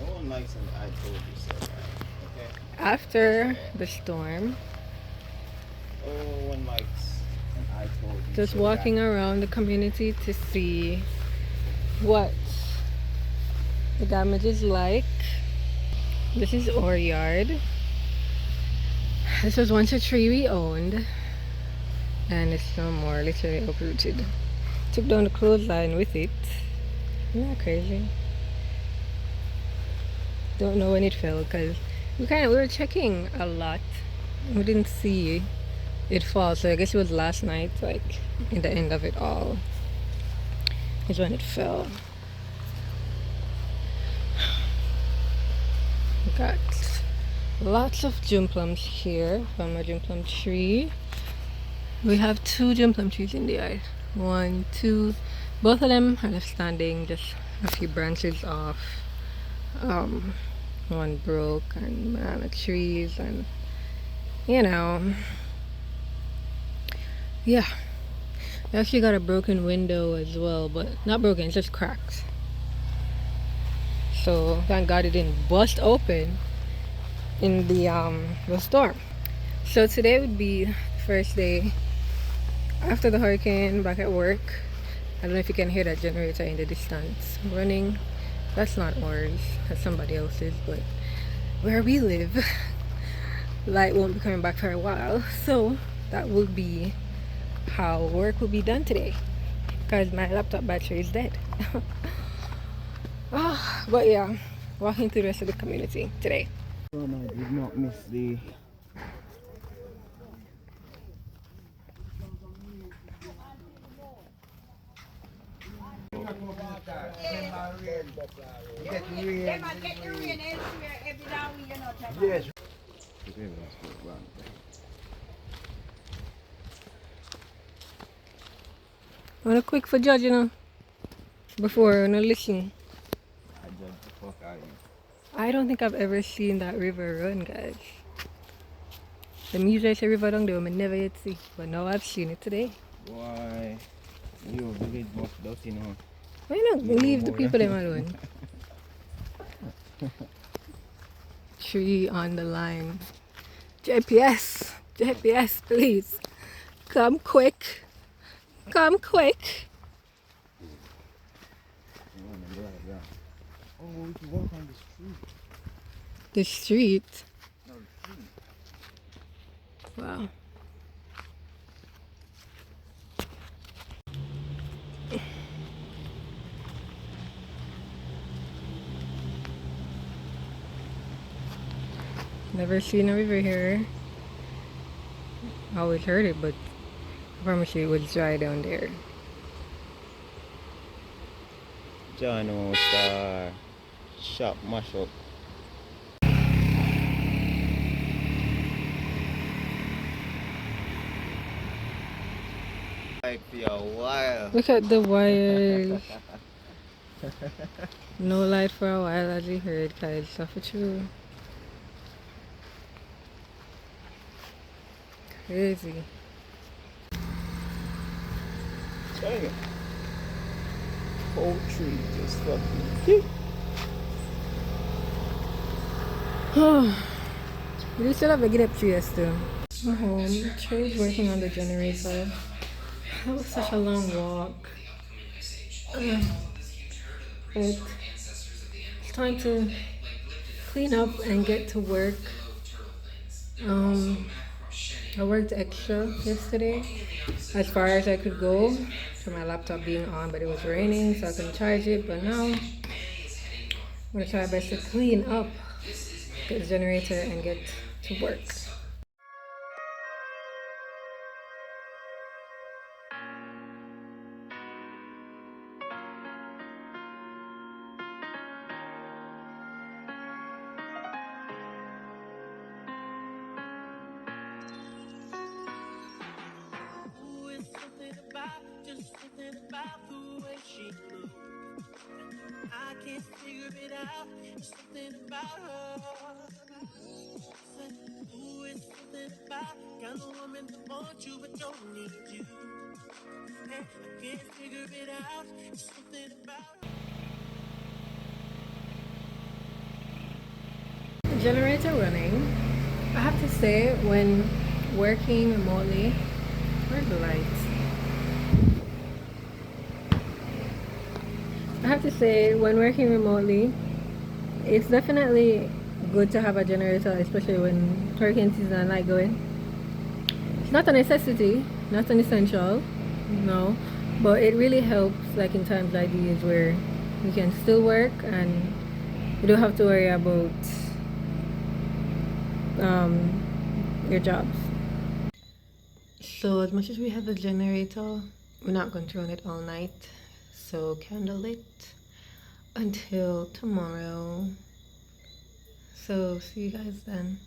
No one likes an I told you so, right? Okay? After the storm, No one likes an I told you just so guy. walking around the community to see what the damage is like. This is our yard. This was once a tree we owned, and it's no more, literally uprooted. Took down the clothesline with it. Isn't that crazy? Don't know when it fell because we were checking a lot. We didn't see it fall, so I guess it was last night, like in the end of it all, is when it fell. Got lots of june plums here from a june plum tree. We have two june plum trees in the yard. One, two, both of them are left standing, just a few branches off. Um, One broke, and banana trees, and you know, yeah. We actually got a broken window as well, but not broken, it's just cracked. So thank God it didn't bust open in the storm. So today would be the first day after the hurricane, back at work. I don't know if you can hear that generator in the distance running. That's not ours, that's somebody else's, but where we live, light won't be coming back for a while. So that will be how work will be done today because my laptop battery is dead. But yeah, walking through the rest of the community today. Oh, I did not miss the. Yes. I'm gonna quick for judge, before no listen. I judge the fuck out of you. I don't think I've ever seen that river run, guys. The music river down there, I never yet see, but now I've seen it today. Why? You village must dirty now. Why not You know leave the more than people them me. alone? Tree on the line. JPS, please. Come quick. Come quick. Oh, we can walk on the street. The street. No, the street. Wow. Never seen a river here. Always heard it, but I promise you it was dry down there. John Star shop mash up. Like for a while. Look at the wires. No light for a while, as you heard, guys. Stuff for true. Crazy. Dang it. Poultry just fucking. We still have a get up tree still. I'm home. Trey's working on the generator. That was such a long walk. But it's time to clean up and get to work. I worked extra yesterday as far as I could go for my laptop being on, but it was raining so I couldn't charge it. But now I'm gonna try my best to clean up, get the generator, and get to work. I can't figure it out. It's something about her. Ooh, it's something about kind of woman that wants you but don't need you. Hey, I can't figure it out. It's something about her. Generator running. I have to say, when working remotely, where's the lights? I have to say, when working remotely, it's definitely good to have a generator, especially when hurricane season and light going. It's not a necessity, not an essential, no, but it really helps, like in times like these where you can still work and you don't have to worry about your jobs. So as much as we have a generator, we're not going to run it all night. So candle it until tomorrow. So see you guys then.